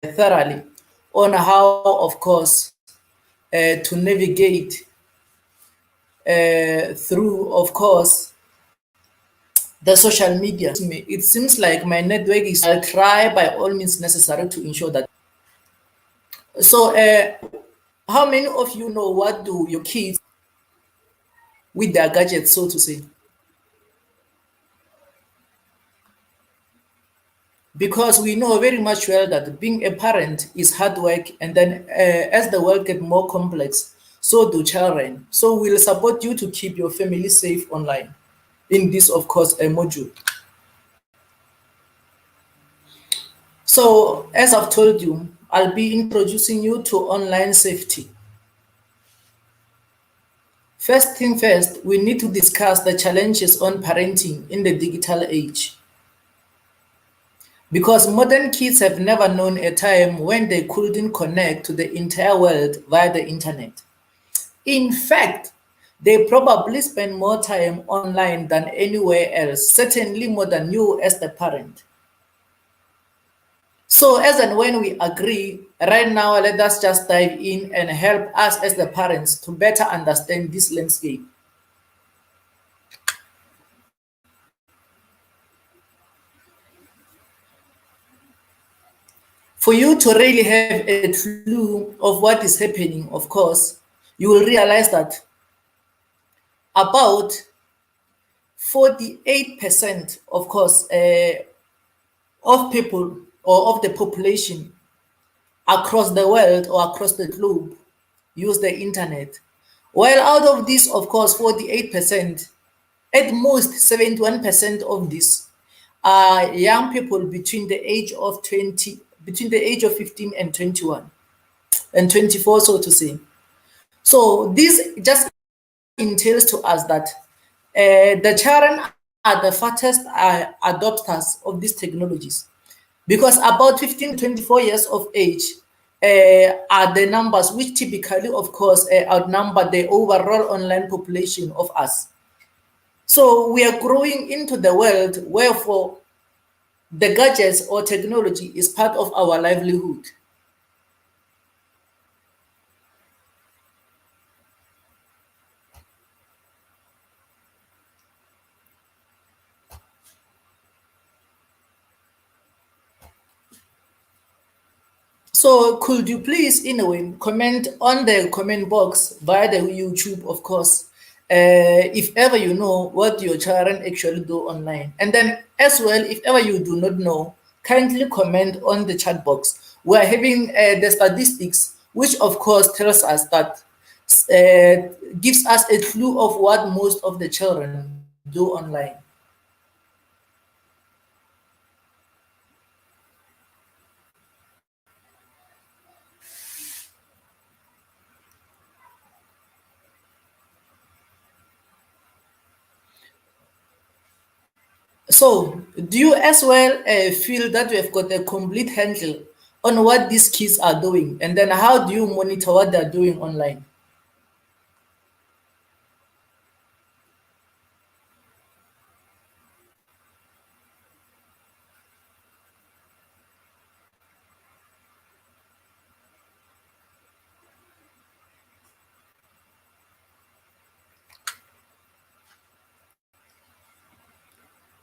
thoroughly on how, of course, to navigate through, of course, the social media. It seems like my network is. I'll try by all means necessary to ensure that. So, how many of you know what do your kids with their gadgets, so to say? Because we know very much well that being a parent is hard work, and then as the world gets more complex, so do children. So we'll support you to keep your family safe online in this, of course, a module. So as I've told you, I'll be introducing you to online safety. First thing first, we need to discuss the challenges on parenting in the digital age. Because modern kids have never known a time when they couldn't connect to the entire world via the internet. In fact, they probably spend more time online than anywhere else, certainly more than you as the parent. So, as and when we agree, right now, let us just dive in and help us as the parents to better understand this landscape. For you to really have a clue of what is happening, of course, you will realize that about 48%, of course, of people or of the population across the world or across the globe use the internet. While out of this, of course, 48%, at most 71% of this are young people between the age of 20, between the age of 15 and 21 and 24, so to say. So this just entails to us that the children are the fastest adopters of these technologies, because about 15 to 24 years of age are the numbers which typically, of course, outnumber the overall online population of us. So we are growing into the world wherefore the gadgets or technology is part of our livelihood. So could you please, in a way, comment on the comment box via the YouTube, of course, if ever you know what your children actually do online. And then as well, if ever you do not know, kindly comment on the chat box. We're having the statistics, which of course tells us that, gives us a clue of what most of the children do online. So, do you as well feel that we have got a complete handle on what these kids are doing, and then how do you monitor what they're doing online?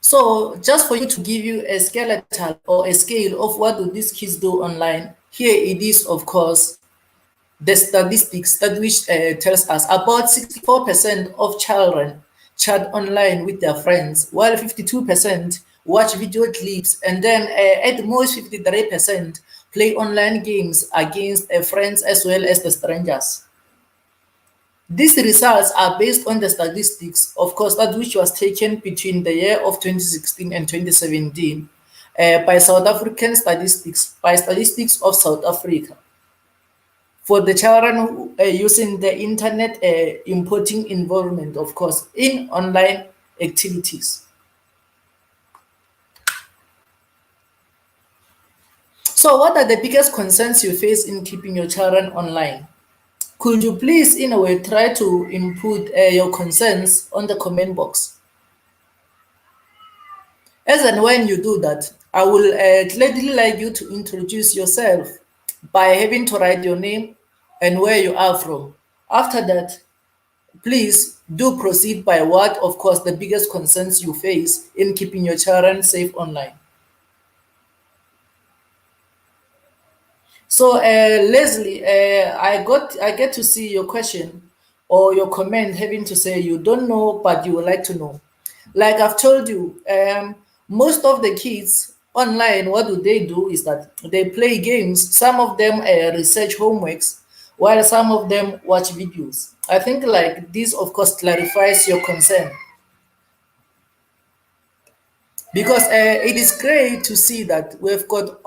So, just for you to give you a skeletal or a scale of what do these kids do online, here it is, of course, the statistics that which tells us about 64% of children chat online with their friends, while 52% watch video clips, and then at most 53% play online games against friends as well as the strangers. These results are based on the statistics, of course, that which was taken between the year of 2016 and 2017 by South African statistics, by Statistics of South Africa, for the children who are using the internet, importing involvement, of course, in online activities. So, what are the biggest concerns you face in keeping your children online? Could you please, in a way, try to input your concerns on the comment box? As and when you do that, I will gladly like you to introduce yourself by having to write your name and where you are from. After that, please do proceed by what, of course, the biggest concerns you face in keeping your children safe online. So, Leslie, I get to see your question or your comment having to say you don't know, but you would like to know. Like I've told you, most of the kids online, what do they do is that they play games. Some of them research homeworks, while some of them watch videos. I think like this, of course, clarifies your concern because it is great to see that we've got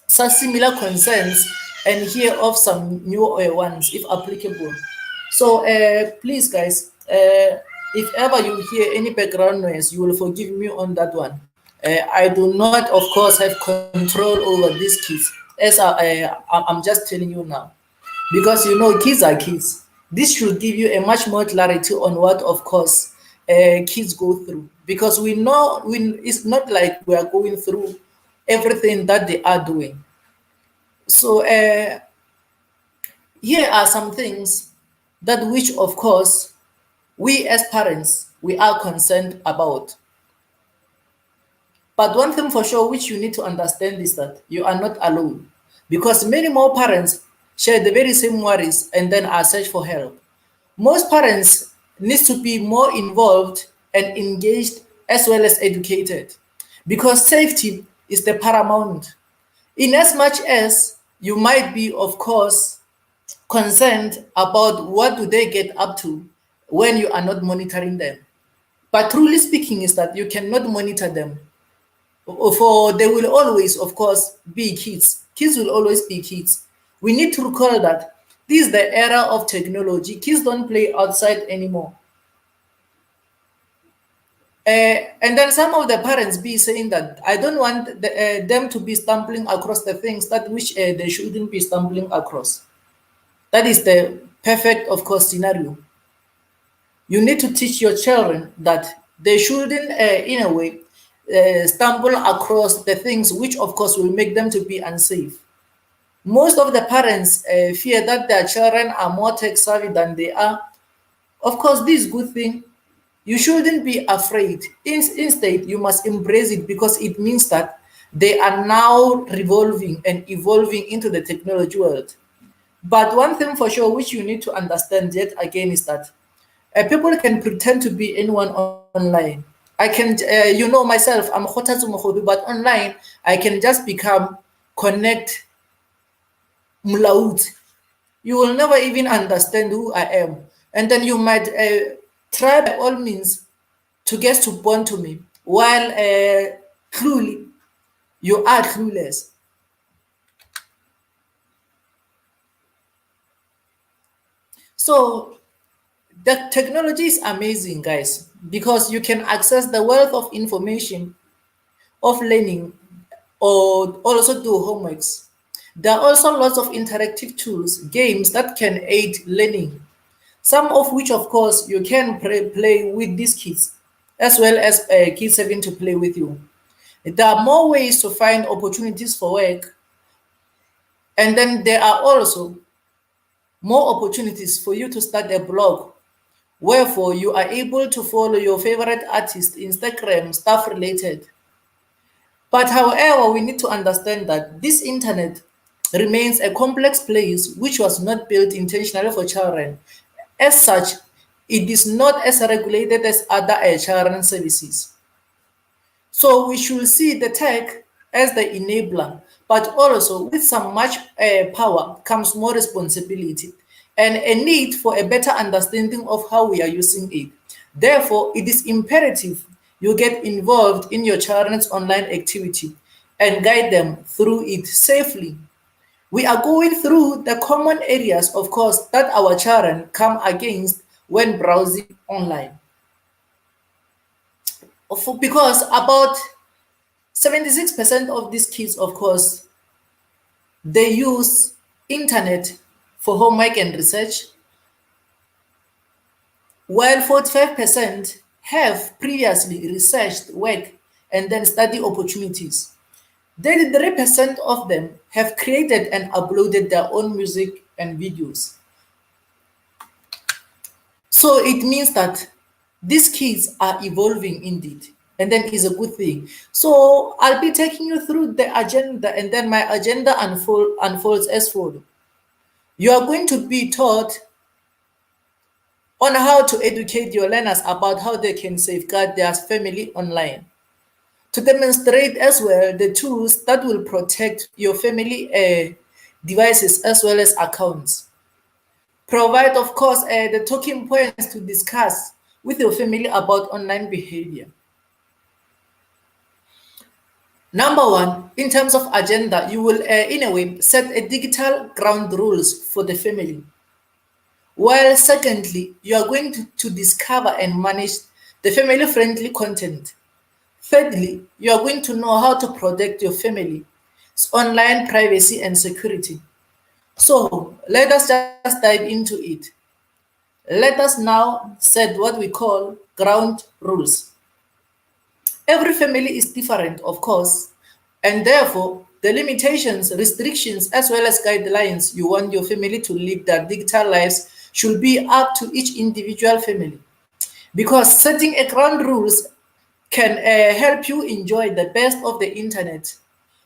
such similar concerns and hear of some new ones if applicable. So please guys, if ever you hear any background noise, you will forgive me on that one. I do not, of course, have control over these kids, as I'm just telling you now, because you know kids are kids. This should give you a much more clarity on what, of course, kids go through, because we know it's not like we are going through everything that they are doing. So here are some things that which, of course, we as parents we are concerned about. But one thing for sure which you need to understand is that you are not alone, because many more parents share the very same worries and then are search for help. Most parents needs to be more involved and engaged as well as educated, because safety is the paramount. In as much as you might be, of course, concerned about what do they get up to when you are not monitoring them. But truly speaking is that you cannot monitor them. For they will always, of course, be kids. Kids will always be kids. We need to recall that this is the era of technology. Kids don't play outside anymore. And then some of the parents be saying that I don't want them to be stumbling across the things that which they shouldn't be stumbling across. That is the perfect, of course, scenario. You need to teach your children that they shouldn't, in a way, stumble across the things which, of course, will make them to be unsafe. Most of the parents fear that their children are more tech savvy than they are. Of course, this is good thing. You shouldn't be afraid. Instead, you must embrace it, because it means that they are now revolving and evolving into the technology world. But one thing for sure, which you need to understand yet again, is that people can pretend to be anyone online. I can, you know, myself, I'm Khotatsu Mogobe, but online, I can just become connect Mulaut. You will never even understand who I am. And then you might try by all means to get to bond to me, while truly you are clueless. So the technology is amazing, guys, because you can access the wealth of information of learning or also do homeworks. There are also lots of interactive tools, games that can aid learning, some of which, of course, you can play with these kids, as well as kids having to play with you. There are more ways to find opportunities for work, and then there are also more opportunities for you to start a blog. Wherefore, you are able to follow your favorite artist, Instagram, stuff related. But however, we need to understand that this internet remains a complex place which was not built intentionally for children. As such, it is not as regulated as other children services. So we should see the tech as the enabler, but also with some much power comes more responsibility and a need for a better understanding of how we are using it. Therefore, it is imperative you get involved in your children's online activity and guide them through it safely. We are going through the common areas, of course, that our children come against when browsing online. Because about 76% of these kids, of course, they use internet for homework and research, while 45% have previously researched work and then study opportunities. 33% of them have created and uploaded their own music and videos. So it means that these kids are evolving indeed, and then is a good thing. So I'll be taking you through the agenda, and then my agenda unfolds as follows. You are going to be taught on how to educate your learners about how they can safeguard their family online. To demonstrate as well the tools that will protect your family devices as well as accounts. Provide, of course, the talking points to discuss with your family about online behavior. Number one, in terms of agenda, you will, in a way, set a digital ground rules for the family. While secondly, you are going to discover and manage the family-friendly content. Thirdly, you are going to know how to protect your family's online privacy and security. So let us just dive into it. Let us now set what we call ground rules. Every family is different, of course, and therefore the limitations, restrictions, as well as guidelines you want your family to live their digital lives should be up to each individual family. Because setting a ground rules can help you enjoy the best of the internet,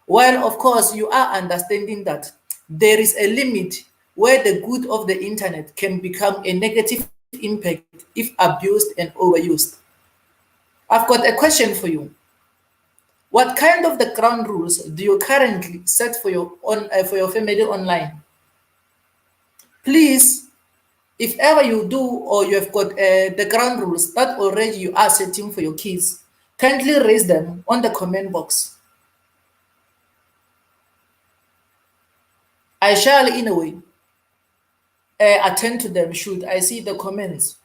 while of course you are understanding that there is a limit where the good of the internet can become a negative impact if abused and overused. I've got a question for you. What kind of the ground rules do you currently set for your family online? Please, if ever you do or you have got the ground rules that already you are setting for your kids, kindly raise them on the comment box. I shall, in a way, attend to them should I see the comments.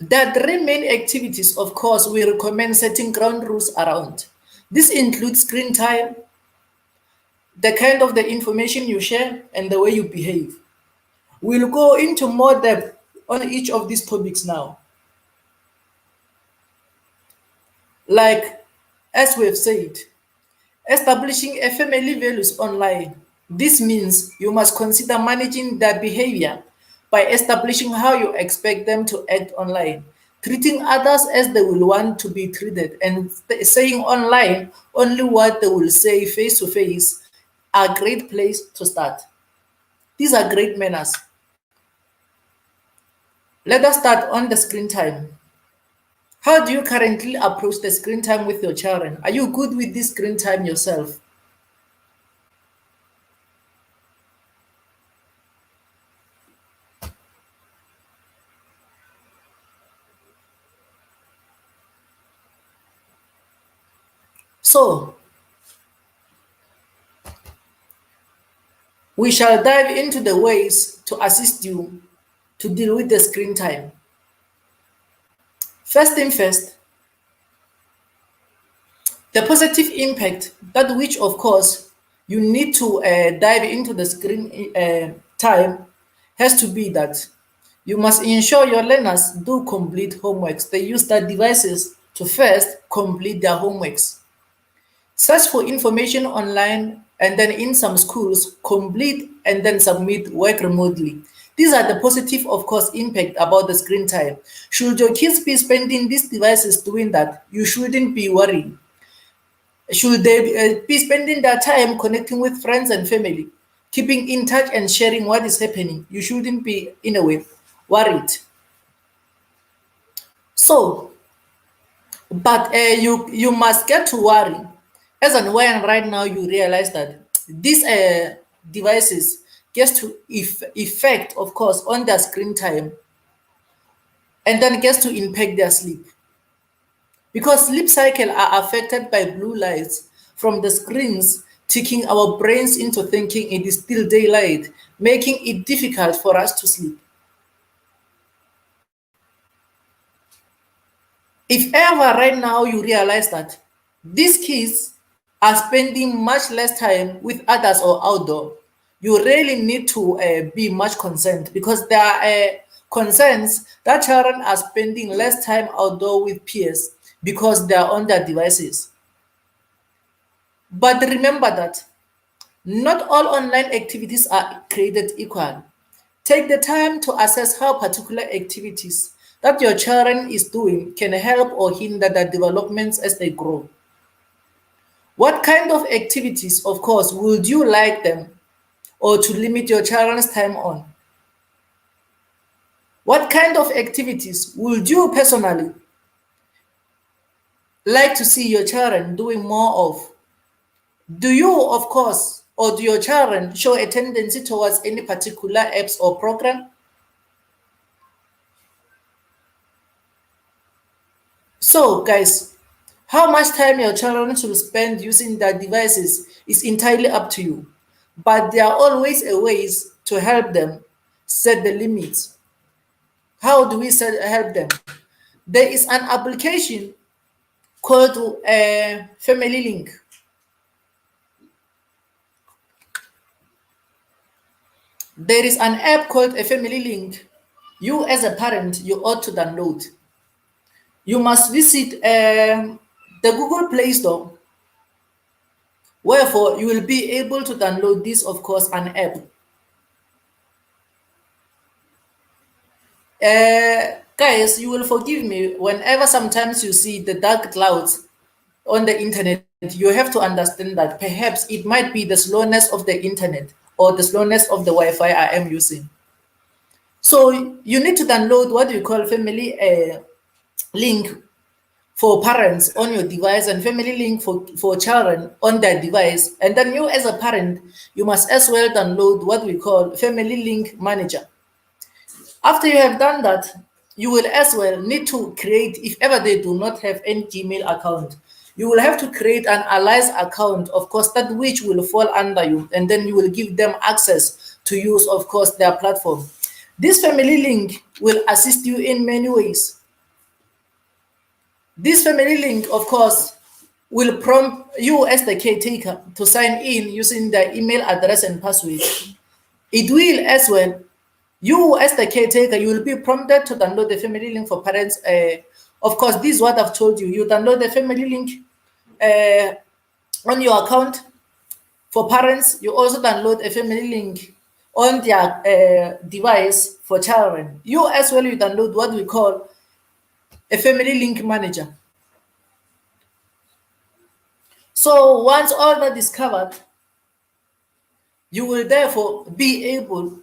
There are three main activities, of course, we recommend setting ground rules around. This includes screen time, the kind of the information you share, and the way you behave. We'll go into more depth on each of these topics now. Like, as we've said, establishing a family values online. This means you must consider managing their behavior by establishing how you expect them to act online, treating others as they will want to be treated, and saying online only what they will say face to face are a great place to start. These are great manners. Let us start on the screen time. How do you currently approach the screen time with your children? Are you good with this screen time yourself? So, we shall dive into the ways to assist you to deal with the screen time. First thing first, the positive impact, that which of course you need to dive into the screen time, has to be that you must ensure your learners do complete homeworks. They use their devices to first complete their homeworks. Search for information online, and then in some schools, complete and then submit work remotely. These are the positive, of course, impact about the screen time. Should your kids be spending these devices doing that, you shouldn't be worried. Should they be spending their time connecting with friends and family, keeping in touch and sharing what is happening, you shouldn't be, in a way, worried. So, but you must get to worry as and when right now you realize that these devices gets to effect, of course, on their screen time, and then gets to impact their sleep. Because sleep cycle are affected by blue lights from the screens, tricking our brains into thinking it is still daylight, making it difficult for us to sleep. If ever right now you realize that these kids are spending much less time with others or outdoor, you really need to be much concerned, because there are concerns that children are spending less time outdoor with peers because they are on their devices. But remember that not all online activities are created equal. Take the time to assess how particular activities that your children is doing can help or hinder their developments as they grow. What kind of activities, of course, would you like them or to limit your children's time on? What kind of activities would you personally like to see your children doing more of? Do you, of course, or do your children show a tendency towards any particular apps or program? So, guys, how much time your children should spend using their devices is entirely up to you. But there are always a ways to help them set the limits. How do we help them? There is an application called Family Link. There is an app called a Family Link. You, as a parent, you ought to download. You must visit the Google Play Store. Wherefore, you will be able to download this, of course, an app. Guys, you will forgive me whenever sometimes you see the dark clouds on the internet. You have to understand that perhaps it might be the slowness of the internet or the slowness of the Wi-Fi I am using. So you need to download what we call Family Link for parents on your device and Family Link for children on their device. And then you, as a parent, you must as well download what we call Family Link Manager. After you have done that, you will as well need to create, if ever they do not have any Gmail account, you will have to create an allies account, of course, that which will fall under you, and then you will give them access to use, of course, their platform. This Family Link will assist you in many ways. This Family Link, of course, will prompt you as the caretaker to sign in using their email address and password. It will as well, you as the caretaker, you will be prompted to download the Family Link for parents. Of course, this is what I've told you. You download the Family Link on your account. For parents, you also download a Family Link on their device for children. You as well, you download what we call a Family Link Manager. So once all that is covered, you will therefore be able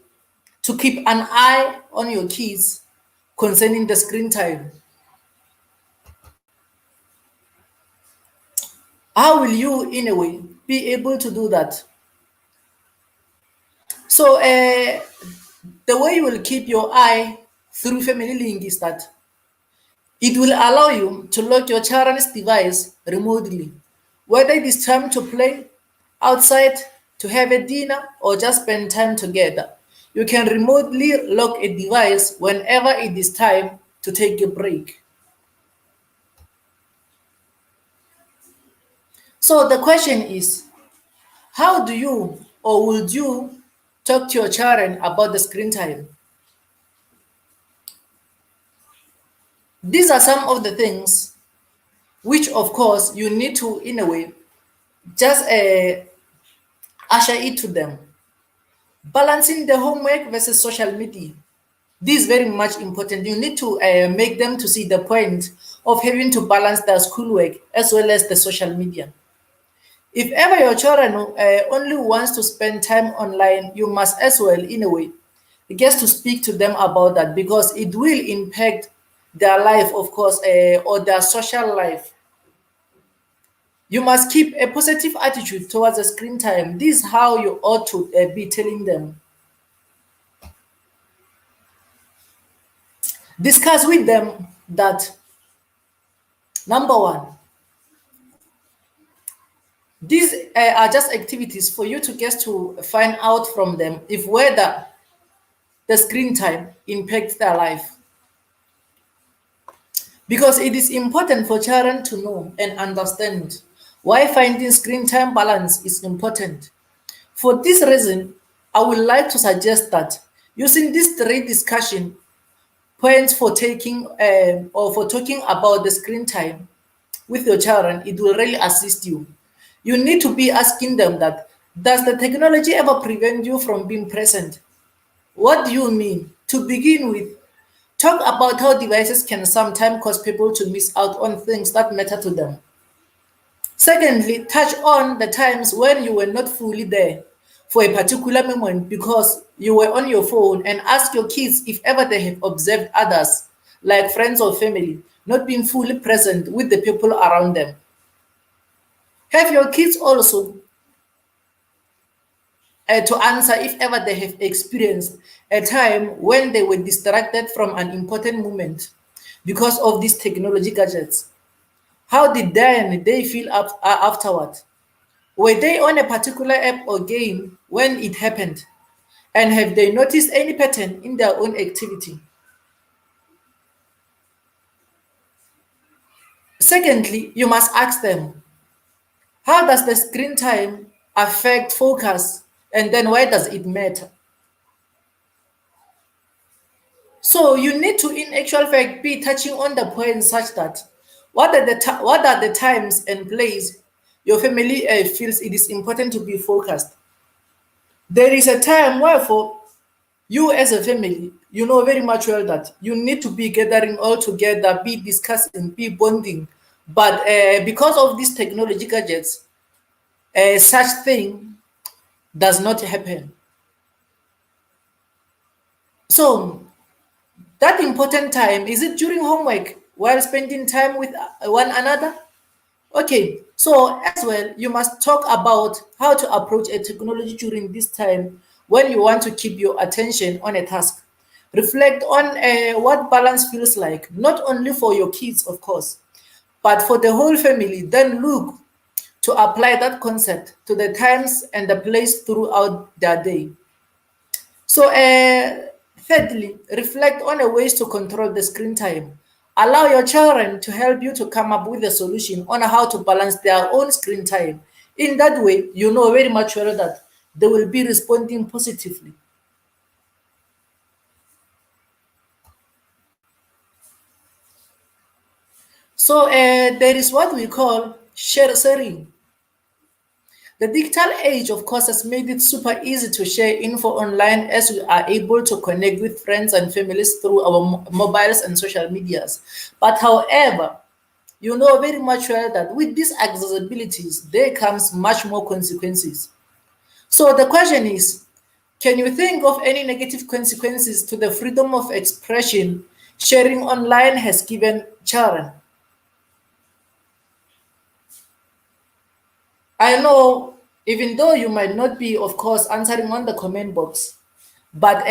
to keep an eye on your kids concerning the screen time. How will you, in a way, be able to do that? So the way you will keep your eye through Family Link is that it will allow you to lock your children's device remotely, whether it is time to play outside, to have a dinner, or just spend time together. You can remotely lock a device whenever it is time to take a break. So the question is, how do you or would you talk to your children about the screen time? These are some of the things which, of course, you need to, in a way, just usher it to them. Balancing the homework versus social media. This is very much important. You need to make them to see the point of having to balance their schoolwork as well as the social media. If ever your children only wants to spend time online, you must as well, in a way, get to speak to them about that, because it will impact their life, of course, or their social life. You must keep a positive attitude towards the screen time. This is how you ought to be telling them. Discuss with them that, number one, these are just activities for you to get to find out from them if whether the screen time impacts their life. Because it is important for children to know and understand why finding screen time balance is important. For this reason, I would like to suggest that using this 3 discussion points for taking or for talking about the screen time with your children, it will really assist you. You need to be asking them that, does the technology ever prevent you from being present? What do you mean? To begin with, talk about how devices can sometimes cause people to miss out on things that matter to them. Secondly, touch on the times when you were not fully there for a particular moment because you were on your phone, and ask your kids if ever they have observed others, like friends or family, not being fully present with the people around them. Have your kids also to answer if ever they have experienced a time when they were distracted from an important moment because of these technology gadgets. How did they feel afterward? Were they on a particular app or game when it happened? And have they noticed any pattern in their own activity? Secondly, you must ask them, how does the screen time affect focus? And then why does it matter? So you need to, in actual fact, be touching on the point such that what are the times and place your family feels it is important to be focused. There is a time where for you as a family, you know very much well that you need to be gathering all together, be discussing, be bonding. But because of these technology gadgets, such thing does not happen. So that important time, is it during homework while spending time with one another? Okay, so as well, you must talk about how to approach a technology during this time when you want to keep your attention on a task. Reflect on what balance feels like, not only for your kids, of course, but for the whole family. Then look to apply that concept to the times and the place throughout their day. So, thirdly, reflect on the ways to control the screen time. Allow your children to help you to come up with a solution on how to balance their own screen time. In that way, you know very much well that they will be responding positively. So, there is what we call sharing. The digital age, of course, has made it super easy to share info online as we are able to connect with friends and families through our mobiles and social medias. But however, you know very much well that with these accessibilities, there comes much more consequences. So the question is, can you think of any negative consequences to the freedom of expression sharing online has given children? I know, even though you might not be, of course, answering on the comment box, but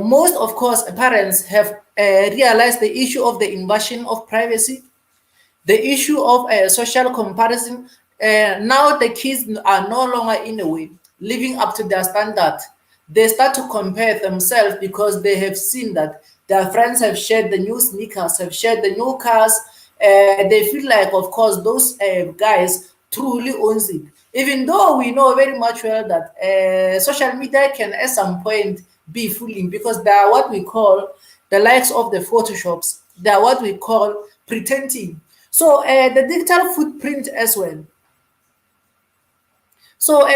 most, of course, parents have realized the issue of the invasion of privacy, the issue of social comparison. Now the kids are no longer, in a way, living up to their standard. They start to compare themselves because they have seen that their friends have shared the new sneakers, have shared the new cars. They feel like, of course, those guys truly owns it. Even though we know very much well that social media can at some point be fooling because they are what we call the likes of the photoshops. They are what we call pretending. So the digital footprint as well. So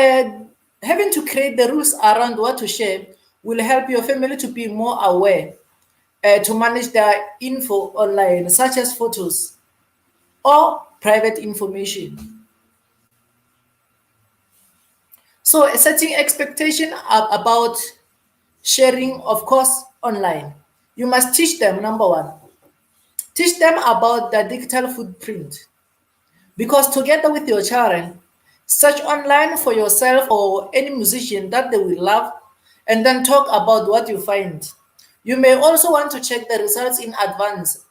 having to create the rules around what to share will help your family to be more aware to manage their info online, such as photos or private information. So setting expectation about sharing, of course, online. You must teach them, number one, teach them about the digital footprint. Because together with your children, search online for yourself or any musician that they will love, and then talk about what you find. You may also want to check the results in advance.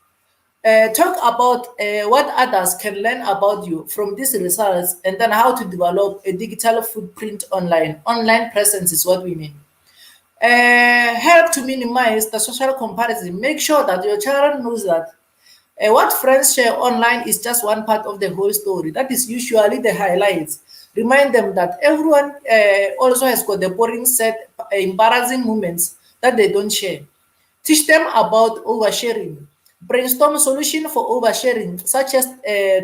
Talk about what others can learn about you from these results, and then how to develop a digital footprint online. Online presence is what we mean. Help to minimize the social comparison. Make sure that your child knows that what friends share online is just one part of the whole story. That is usually the highlights. Remind them that everyone also has got the boring set, embarrassing moments that they don't share. Teach them about oversharing. Brainstorm solution for oversharing, such as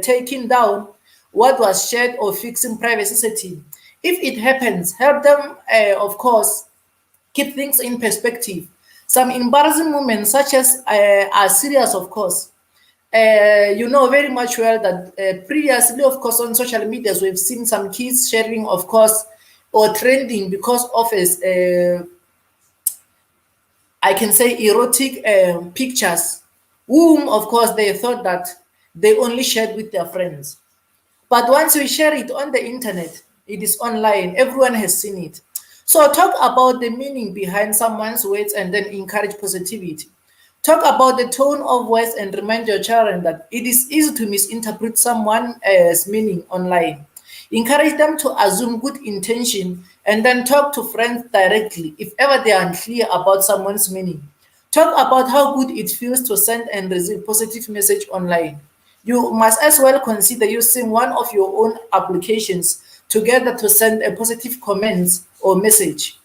taking down what was shared or fixing privacy setting. If it happens, help them, of course, keep things in perspective. Some embarrassing moments, such as are serious, of course. You know very much well that previously, of course, on social medias, we've seen some kids sharing, of course, or trending because of I can say erotic pictures, whom, of course, they thought that they only shared with their friends. But once we share it on the internet, it is online, everyone has seen it. So talk about the meaning behind someone's words and then encourage positivity. Talk about the tone of voice and remind your children that it is easy to misinterpret someone's meaning online. Encourage them to assume good intention and then talk to friends directly if ever they are unclear about someone's meaning. Talk about how good it feels to send and receive positive message online. You must as well consider using one of your own applications together to send a positive comment or message.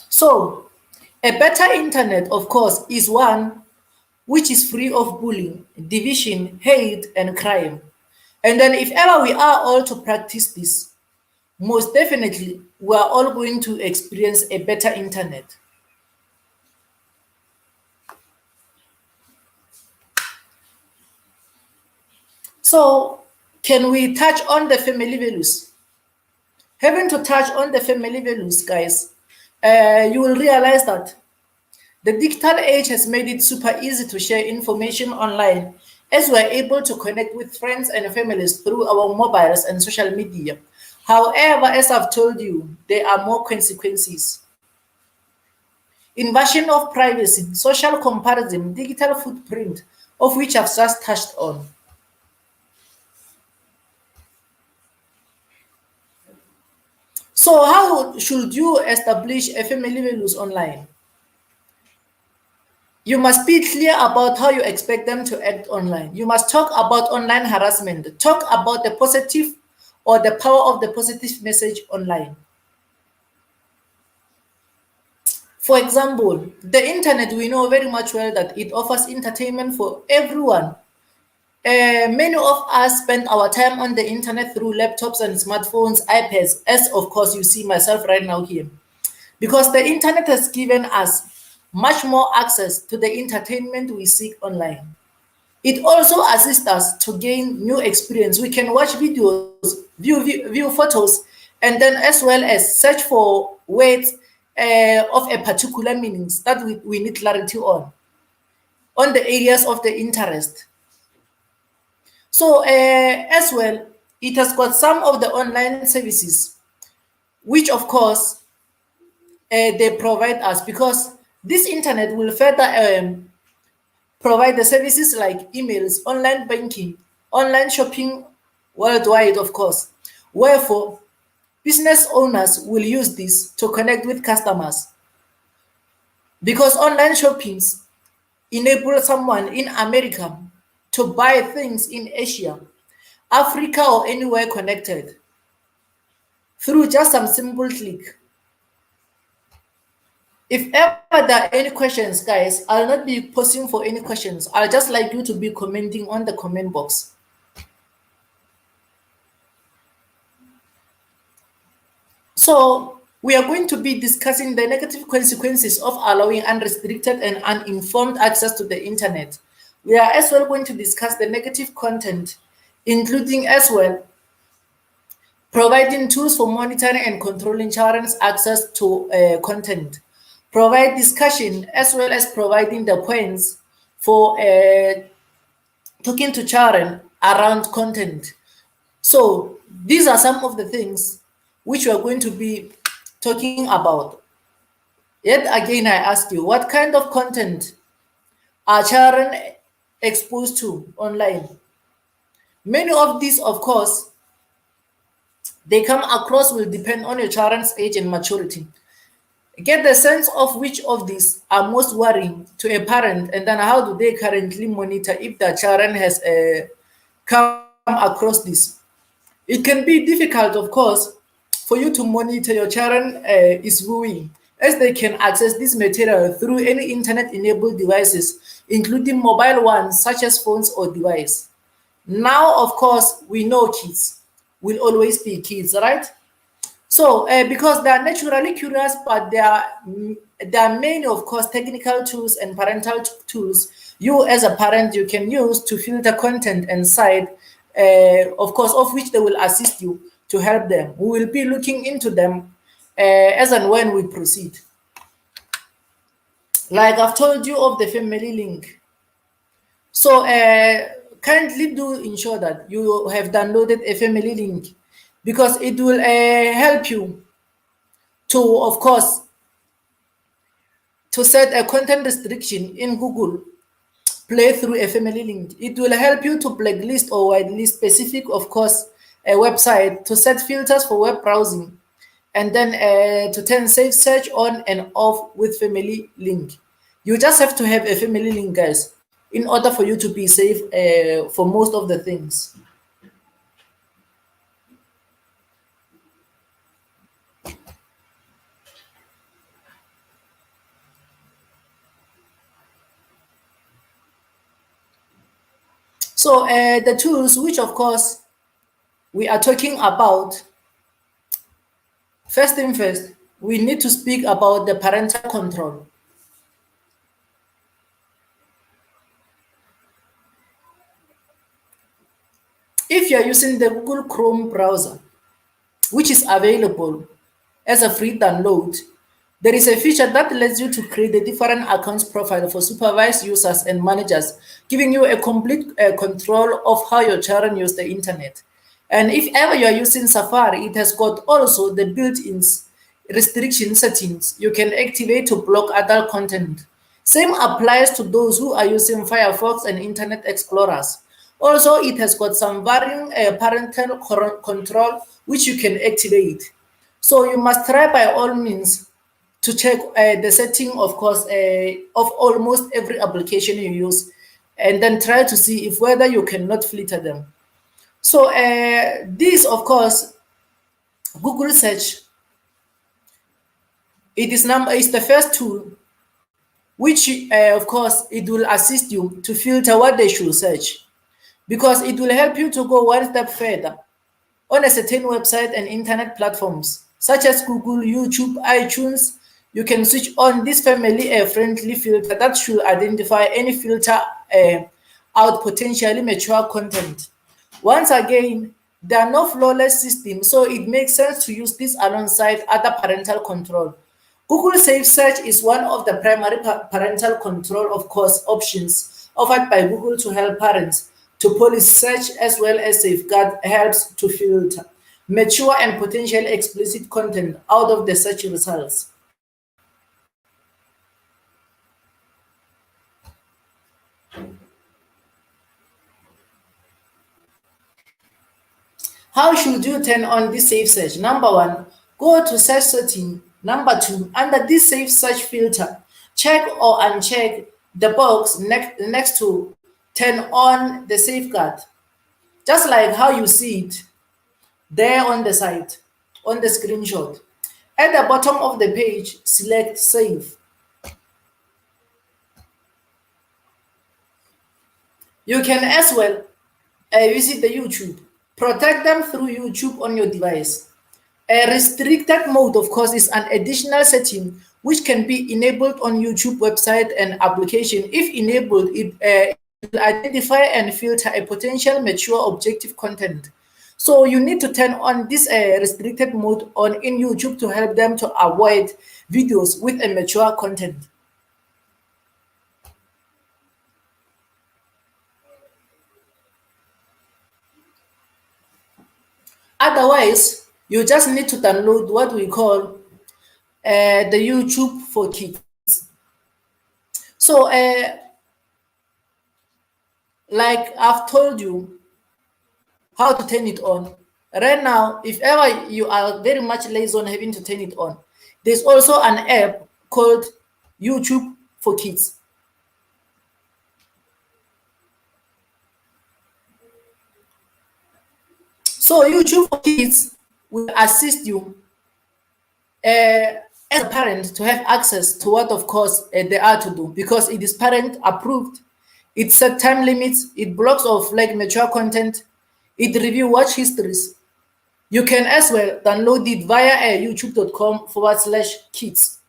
So, a better internet, of course, is one which is free of bullying, division, hate, and crime. And then, if ever we are all to practice this, most definitely we are all going to experience a better internet. So, can we touch on the family values? Having to touch on the family values, guys, you will realize that the digital age has made it super easy to share information online as we're able to connect with friends and families through our mobiles and social media. However, as I've told you, there are more consequences. Invasion of privacy, social comparison, digital footprint, of which I've just touched on. So, how should you establish a family values online? You must be clear about how you expect them to act online. You must talk about online harassment. Talk about the positive or the power of the positive message online. For example, the internet, we know very much well that it offers entertainment for everyone. Many of us spend our time on the internet through laptops and smartphones, iPads, as of course you see myself right now here. Because the internet has given us much more access to the entertainment we seek online. It also assists us to gain new experience. We can watch videos, view photos, and then as well as search for words of a particular meanings that we need clarity on the areas of the interest. So as well, it has got some of the online services, which of course they provide us because this internet will further provide the services like emails, online banking, online shopping worldwide, of course. Wherefore, business owners will use this to connect with customers because online shoppings enable someone in America to buy things in Asia, Africa, or anywhere connected through just some simple click. If ever there are any questions, guys, I'll not be posting for any questions. I'll just like you to be commenting on the comment box. So we are going to be discussing the negative consequences of allowing unrestricted and uninformed access to the internet. We are as well going to discuss the negative content, including as well providing tools for monitoring and controlling children's access to content. Provide discussion as well as providing the points for talking to children around content. So these are some of the things which we are going to be talking about. Yet again, I ask you, what kind of content are children exposed to online? Many of these, of course, they come across will depend on your children's age and maturity. Get the sense of which of these are most worrying to a parent, and then how do they currently monitor if their children has come across this. It can be difficult, of course, for you to monitor your children is viewing, as they can access this material through any internet-enabled devices, including mobile ones such as phones or device. Now, of course, we know kids will always be kids, right? So, because they are naturally curious, but there are many, of course, technical tools and parental tools you, as a parent, you can use to filter content and site, of course, of which they will assist you to help them. We will be looking into them as and when we proceed. Like I've told you of the family link. So, kindly do ensure that you have downloaded a family link, because it will help you to, of course, to set a content restriction in Google Play through a family link. It will help you to blacklist or whitelist specific, of course, a website, to set filters for web browsing, and then to turn safe search on and off with family link. You just have to have a family link, guys, in order for you to be safe for most of the things. So the tools, which of course we are talking about, first thing first, we need to speak about the parental control. If you're using the Google Chrome browser, which is available as a free download, there is a feature that lets you to create a different accounts profile for supervised users and managers, giving you a complete control of how your children use the internet. And if ever you are using Safari, it has got also the built-in restriction settings you can activate to block adult content. Same applies to those who are using Firefox and Internet Explorers. Also, it has got some varying parental control which you can activate. So you must try by all means to check the setting, of course, of almost every application you use, and then try to see if whether you cannot filter them. So this, of course, Google search, it is the first tool which, of course, it will assist you to filter what they should search, because it will help you to go one step further on a certain website and internet platforms such as Google, YouTube, iTunes. You can switch on this family-friendly filter that should identify any filter out potentially mature content. Once again, there are no flawless systems, so it makes sense to use this alongside other parental control. Google Safe Search is one of the primary parental control, of course, options offered by Google to help parents to police search as well as safeguard helps to filter mature and potentially explicit content out of the search results. How should you turn on this safe search? Number one, go to search setting. Number two, under this safe search filter, check or uncheck the box next to turn on the safeguard, just like how you see it there on the site, on the screenshot. At the bottom of the page, select Save. You can as well visit the YouTube. Protect them through YouTube on your device. A restricted mode, of course, is an additional setting which can be enabled on YouTube website and application. If enabled, it will identify and filter a potential mature objective content. So you need to turn on this restricted mode on in YouTube to help them to avoid videos with a mature content. Otherwise, you just need to download what we call the YouTube for Kids. So, like I've told you how to turn it on. Right now, if ever you are very much lazy on having to turn it on, there's also an app called YouTube for Kids. So YouTube for Kids will assist you as a parent to have access to what, of course, they are to do, because it is parent approved. It set time limits. It blocks of like mature content. It review watch histories. You can as well download it via youtube.com/kids.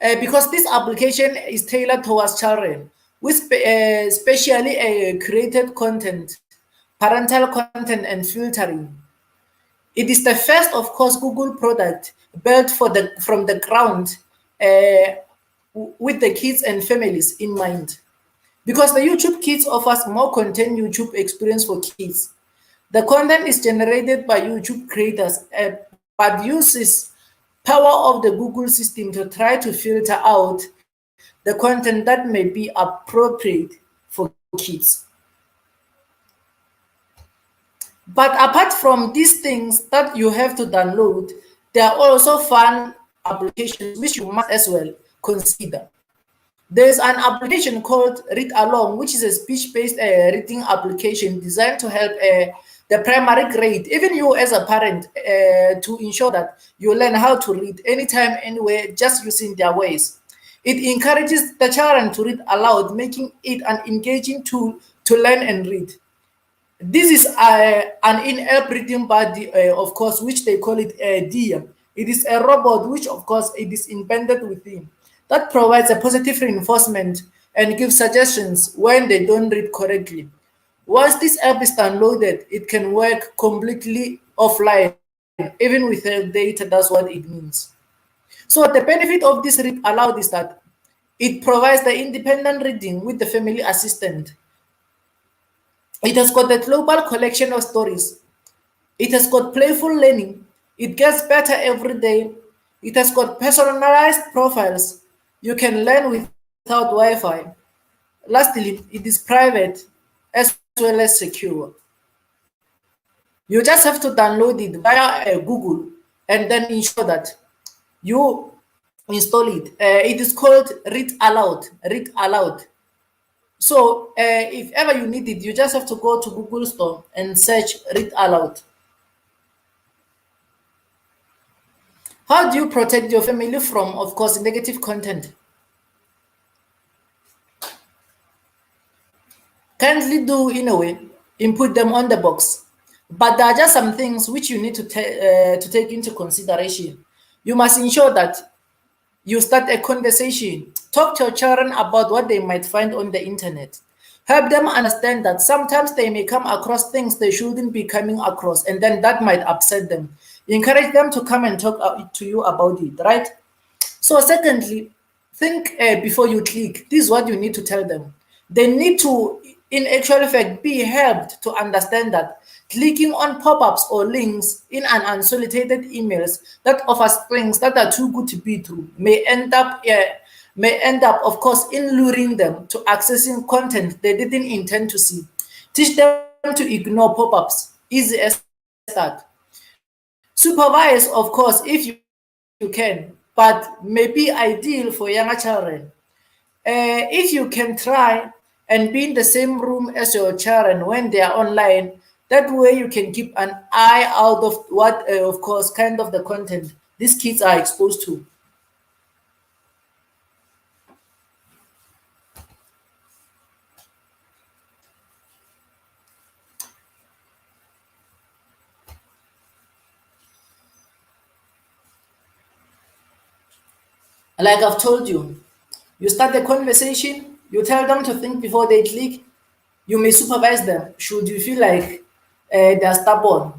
Because this application is tailored towards children with specially created content, parental content, and filtering. It is the first, of course, Google product built from the ground with the kids and families in mind. Because the YouTube Kids offers more content YouTube experience for kids. The content is generated by YouTube creators, but uses power of the Google system to try to filter out the content that may be appropriate for kids. But apart from these things that you have to download, there are also fun applications which you must as well consider. There's an application called Read Along, which is a speech-based reading application designed to help the primary grade, even you as a parent, to ensure that you learn how to read anytime, anywhere, just using their ways. It encourages the children to read aloud, making it an engaging tool to learn and read. This is an in-app reading body, of course, which they call it DIA. It is a robot, which, of course, it is embedded within, that provides a positive reinforcement and gives suggestions when they don't read correctly. Once this app is downloaded, it can work completely offline, even without data. That's what it means. So the benefit of this Read Aloud is that it provides the independent reading with the family assistant. It has got a global collection of stories. It has got playful learning. It gets better every day. It has got personalized profiles. You can learn without Wi-Fi. Lastly, it is private as well as secure. You just have to download it via Google and then ensure that you install it. It is called Read Aloud. Read Aloud. So if ever you need it, you just have to go to Google Store and search Read Aloud. How do you protect your family from, of course, negative content? Kindly do, in a way, input them on the box. But there are just some things which you need to take into consideration. You must ensure that you start a conversation. Talk to your children about what they might find on the internet. Help them understand that sometimes they may come across things they shouldn't be coming across, and then that might upset them. Encourage them to come and talk to you about it, right? So secondly, think before you click. This is what you need to tell them. They need to, in actual fact, be helped to understand that clicking on pop-ups or links in an unsolicited emails that offers things that are too good to be true may end up, of course, in luring them to accessing content they didn't intend to see. Teach them to ignore pop-ups. Easy as that. Supervise, of course, if you can, but may be ideal for younger children. If you can try and be in the same room as your children when they are online, that way you can keep an eye out of what, of course, kind of the content these kids are exposed to. Like I've told you, you start the conversation, you tell them to think before they click, you may supervise them should you feel like they're stubborn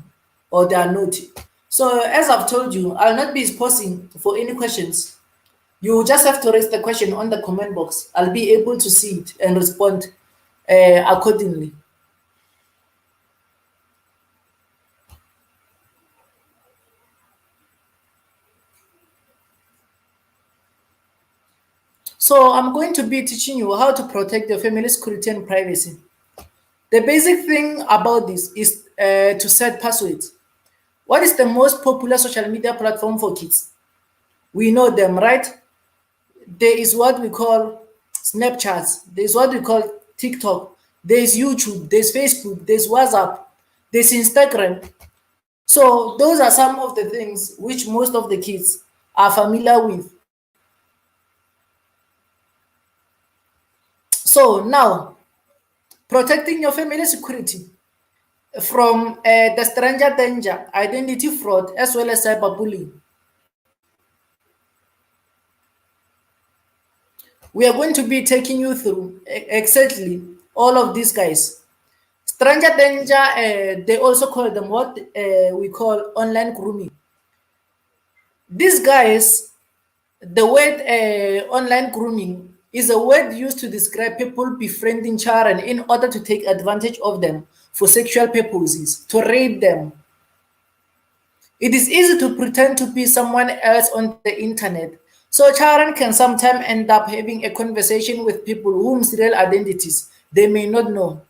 or they are naughty. So as I've told you, I'll not be pausing for any questions. You just have to raise the question on the comment box. I'll be able to see it and respond accordingly. So I'm going to be teaching you how to protect your family security and privacy. The basic thing about this is to set passwords. What is the most popular social media platform for kids? We know them, right? There is what we call Snapchat. There's what we call TikTok. There's YouTube. There's Facebook. There's WhatsApp. There's Instagram. So those are some of the things which most of the kids are familiar with. So now, protecting your family security from the stranger danger, identity fraud, as well as cyberbullying. We are going to be taking you through exactly all of these guys. Stranger danger, they also call them what we call online grooming. These guys, the word online grooming is a word used to describe people befriending children in order to take advantage of them for sexual purposes, to rape them. It is easy to pretend to be someone else on the internet, so children can sometimes end up having a conversation with people whose real identities they may not know.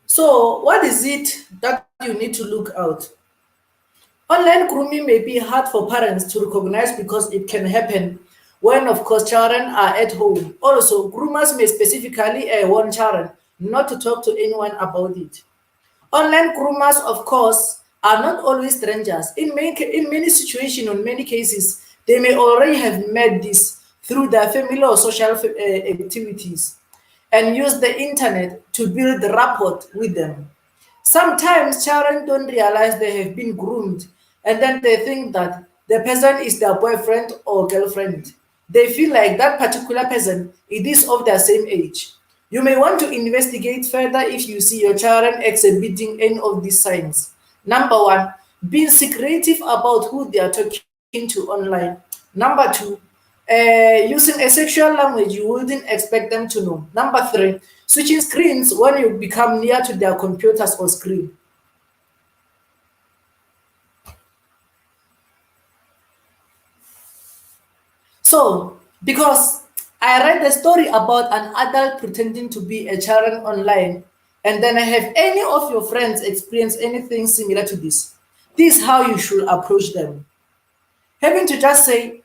So, what is it that you need to look out? Online grooming may be hard for parents to recognize because it can happen when, of course, children are at home. Also, groomers may specifically warn children not to talk to anyone about it. Online groomers, of course, are not always strangers. In many situations, in many cases, they may already have met this through their family or social activities and use the internet to build rapport with them. Sometimes children don't realize they have been groomed and then they think that the person is their boyfriend or girlfriend. They feel like that particular person it is of their same age. You may want to investigate further if you see your children exhibiting any of these signs. Number one, being secretive about who they are talking to online. Number two, using a sexual language you wouldn't expect them to know. Number three, switching screens when you become near to their computers or screen. So, because I read a story about an adult pretending to be a child online, and then I have any of your friends experience anything similar to this. This is how you should approach them. Having to just say,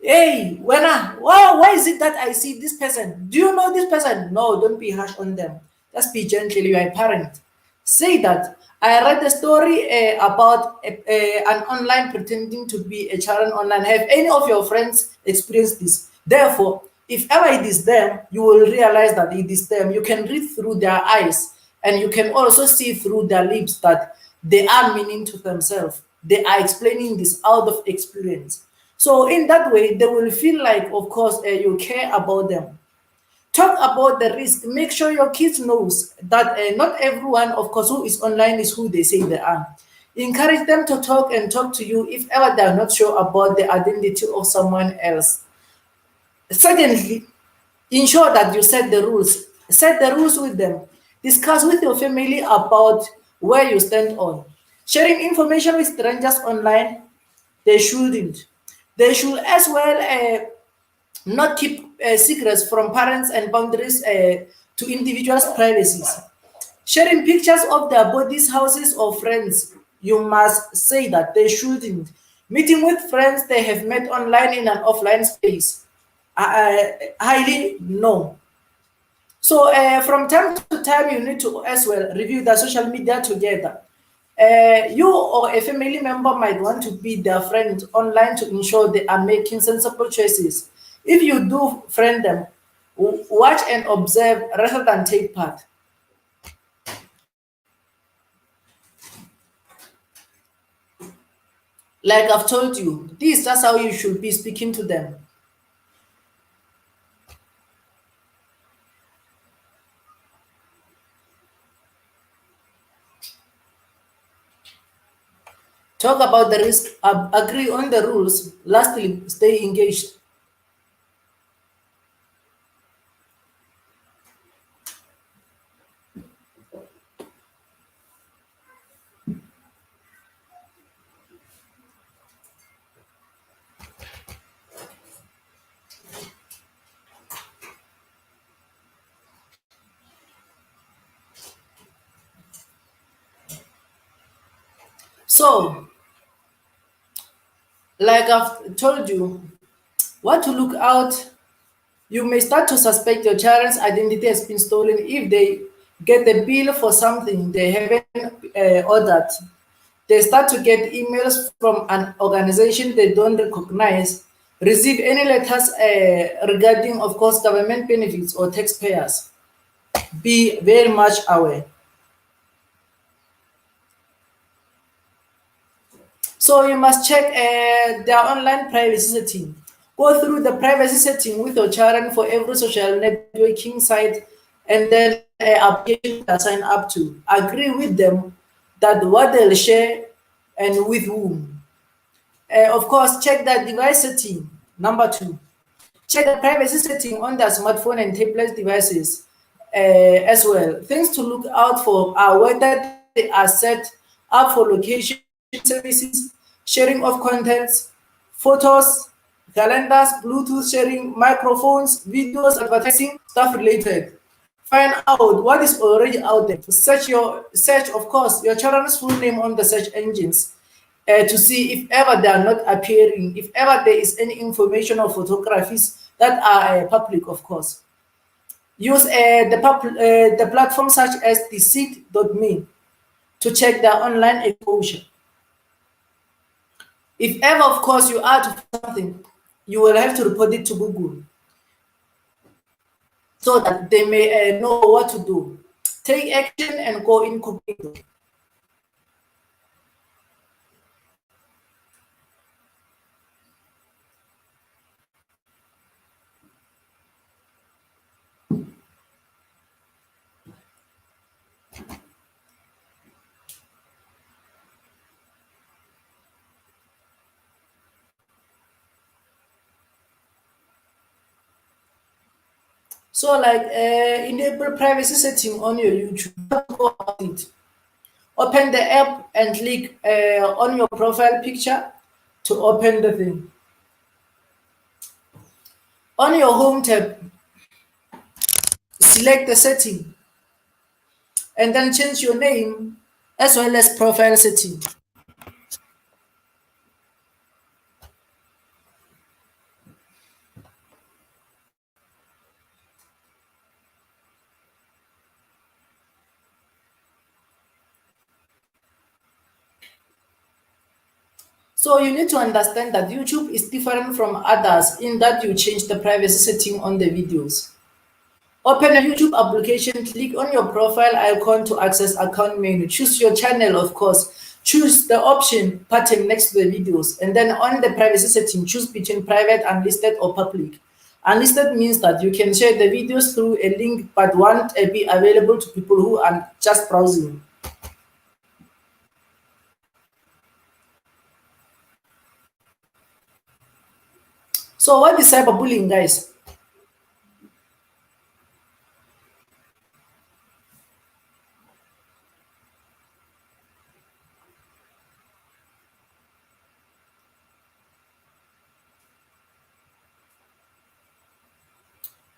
hey, why is it that I see this person? Do you know this person? No, don't be harsh on them. Just be gentle. You are a parent. Say that. I read a story about an online pretending to be a child online. Have any of your friends experienced this? Therefore, if ever it is them, you will realize that it is them. You can read through their eyes and you can also see through their lips that they are meaning to themselves. They are explaining this out of experience. So in that way, they will feel like, of course, you care about them. Talk about the risk. Make sure your kids knows that not everyone, of course, who is online is who they say they are. Encourage them to talk and talk to you if ever they are not sure about the identity of someone else. Secondly, ensure that you set the rules. Set the rules with them. Discuss with your family about where you stand on. Sharing information with strangers online, they shouldn't. They should as well not keep secrets from parents and boundaries to individuals' privacies. Sharing pictures of their bodies, houses, or friends, you must say that they shouldn't. Meeting with friends they have met online in an offline space, highly no. So from time to time, you need to as well review the social media together. You or a family member might want to be their friend online to ensure they are making sensible choices. If you do friend them, watch and observe rather than take part. Like I've told you, this is just how you should be speaking to them. Talk about the risk, agree on the rules. Lastly, stay engaged. So, like I've told you, what to look out. You may start to suspect your child's identity has been stolen if they get a bill for something they haven't ordered. They start to get emails from an organization they don't recognize, receive any letters regarding, of course, government benefits or taxpayers. Be very much aware. So you must check their online privacy setting. Go through the privacy setting with your children for every social networking site and then application to sign up to. Agree with them that what they'll share and with whom. Of course, check the device setting. Number 2, check the privacy setting on their smartphone and tablet devices as well. Things to look out for are whether they are set up for location services, sharing of contents, photos, calendars, Bluetooth sharing, microphones, videos, advertising, stuff related. Find out what is already out there. Search, of course, your children's full name on the search engines to see if ever they are not appearing, if ever there is any information or photographies that are public, of course. Use the platform such as the seed.me to check their online exposure. If ever, of course, you are to something, you will have to report it to Google so that they may know what to do. Take action and go incognito. So, like enable privacy setting on your YouTube. Go about it. Open the app and click on your profile picture to open the thing. On your home tab, select the setting and then change your name as well as profile setting. So you need to understand that YouTube is different from others in that you change the privacy setting on the videos. Open a YouTube application, click on your profile icon to access account menu. Choose your channel, of course. Choose the option pattern next to the videos. And then on the privacy setting, choose between private, unlisted, or public. Unlisted means that you can share the videos through a link but won't be available to people who are just browsing. So what is cyberbullying, guys?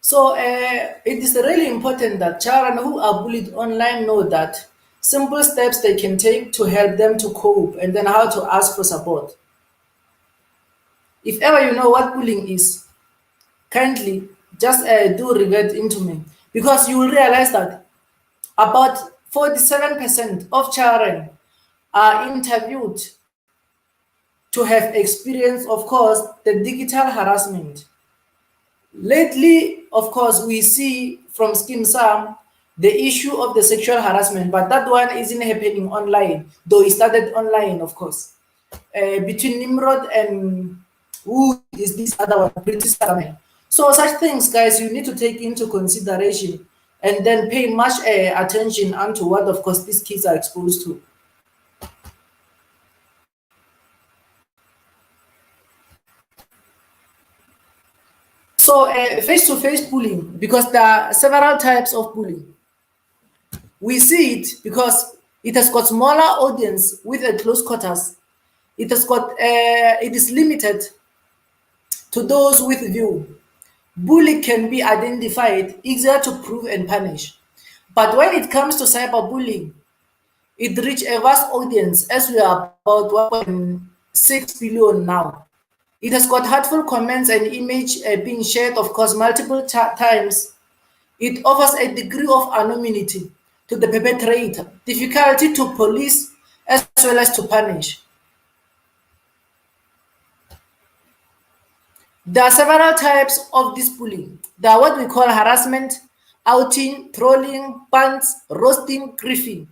So it is really important that children who are bullied online know that simple steps they can take to help them to cope and then how to ask for support. If ever you know what bullying is, kindly just do revert into me because you will realize that about 47% of children are interviewed to have experienced, of course, the digital harassment. Lately, of course, we see from Skin Sam the issue of the sexual harassment, but that one isn't happening online, though it started online, of course. Between Nimrod and who is this other one, British Caramel. So such things, guys, you need to take into consideration and then pay much attention onto what, of course, these kids are exposed to. So face-to-face bullying, because there are several types of bullying. We see it because it has got smaller audience with a close quarters. It has got it is limited to those with view. Bully can be identified, easier to prove and punish. But when it comes to cyberbullying, it reaches a vast audience as we are about 1.6 billion now. It has got hurtful comments and image being shared, of course, multiple times. It offers a degree of anonymity to the perpetrator, difficulty to police as well as to punish. There are several types of this bullying. There are what we call harassment, outing, trolling, puns, roasting, griefing.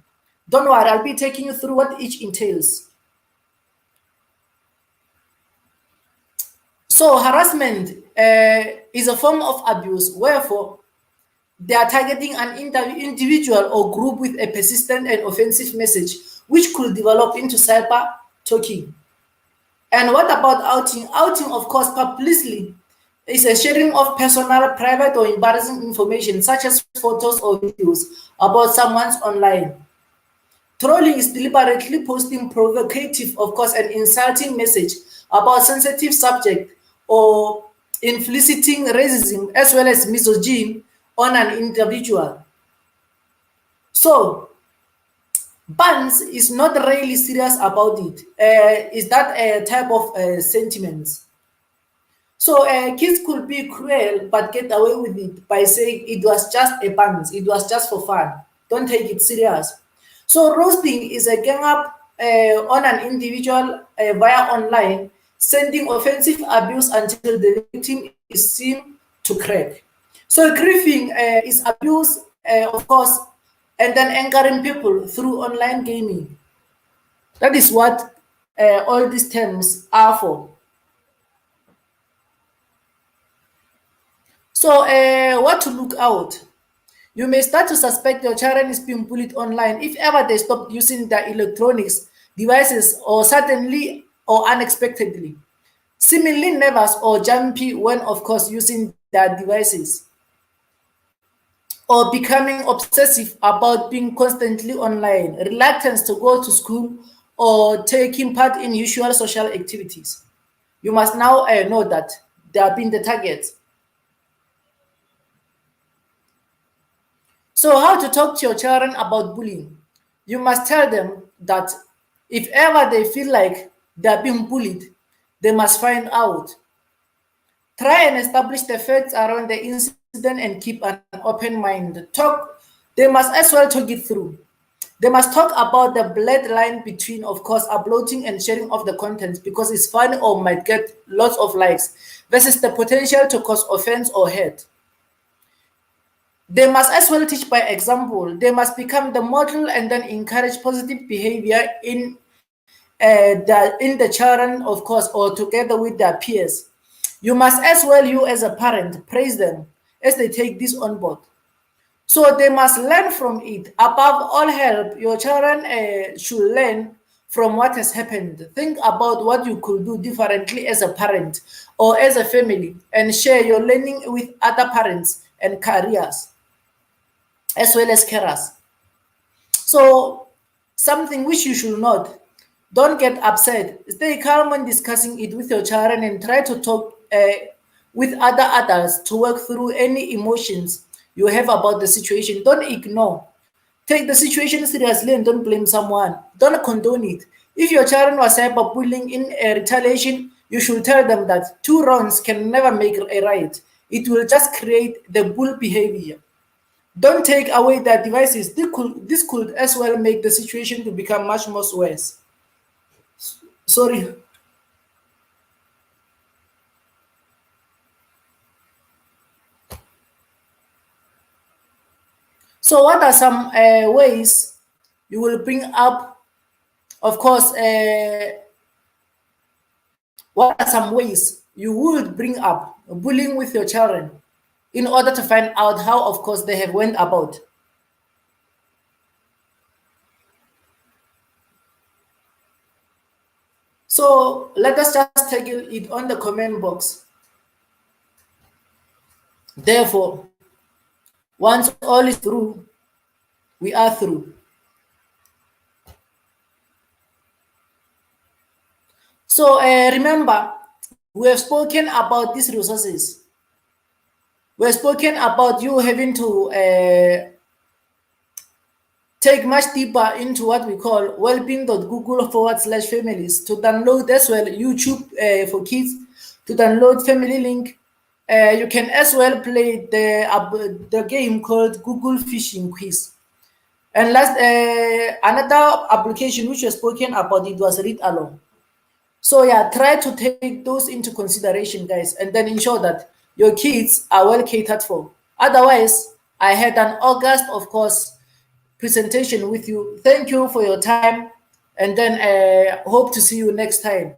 Don't worry, I'll be taking you through what each entails. So harassment is a form of abuse, wherefore they are targeting an individual or group with a persistent and offensive message, which could develop into cyber talking. And what about outing? Outing, of course, publicly is a sharing of personal, private, or embarrassing information, such as photos or videos about someone's online. Trolling is deliberately posting provocative, of course, and insulting message about sensitive subject or inflicting racism as well as misogyny on an individual. So, Buns is not really serious about it. Is that a type of sentiments? So kids could be cruel but get away with it by saying it was just a buns, it was just for fun. Don't take it serious. So roasting is a gang up on an individual via online, sending offensive abuse until the victim is seen to crack. So griefing is abuse, of course, and then anchoring people through online gaming. That is what all these terms are for. So what to look out? You may start to suspect your child is being bullied online if ever they stop using their electronics devices or suddenly or unexpectedly, seemingly nervous or jumpy when, of course, using their devices, or becoming obsessive about being constantly online, reluctance to go to school, or taking part in usual social activities. You must now know that they have been the targets. So how to talk to your children about bullying? You must tell them that if ever they feel like they're being bullied, they must find out. Try and establish the facts around the incident and keep an open mind. They must as well talk it through. They must talk about the blurred line between, of course, uploading and sharing of the contents because it's funny or might get lots of likes versus the potential to cause offense or hurt. They must as well teach by example. They must become the model and then encourage positive behavior in the children, of course, or together with their peers. You must as well, you as a parent, praise them as they take this on board. So they must learn from it. Above all help, your children should learn from what has happened. Think about what you could do differently as a parent or as a family and share your learning with other parents and careers, as well as carers. So something which you should not, don't get upset. Stay calm when discussing it with your children and try to talk with other adults to work through any emotions you have about the situation. Don't ignore. Take the situation seriously and don't blame someone. Don't condone it. If your child was cyberbullying in a retaliation, you should tell them that 2 wrongs can never make a right. It will just create the bull behavior. Don't take away their devices. This could as well make the situation to become much more worse. Sorry. So what are some ways you will bring up, of course, what are some ways you would bring up bullying with your children in order to find out how, of course, they have went about? So let us just take it on the comment box. Therefore, once all is through, we are through. So remember, we have spoken about these resources. We have spoken about you having to take much deeper into what we call wellbeing.google/families to download as well YouTube for kids, to download Family Link. You can as well play the game called Google Fishing Quiz. And last, another application which was spoken about, it was Read Along. So yeah, try to take those into consideration, guys, and then ensure that your kids are well catered for. Otherwise, I had an August, of course, presentation with you. Thank you for your time, and then hope to see you next time.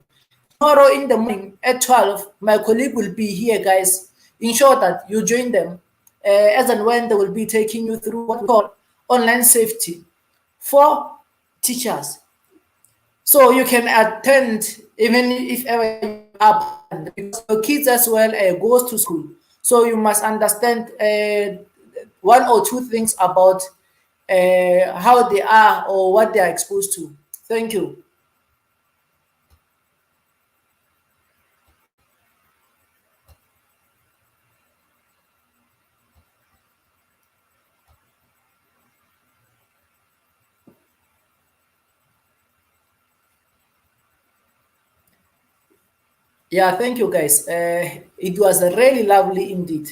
Tomorrow in the morning at 12, my colleague will be here, guys. Ensure that you join them as and when they will be taking you through what we call online safety for teachers. So you can attend even if ever you are, because your kids as well goes to school. So you must understand one or two things about how they are or what they are exposed to. Thank you. Yeah, thank you, guys. It was really lovely indeed.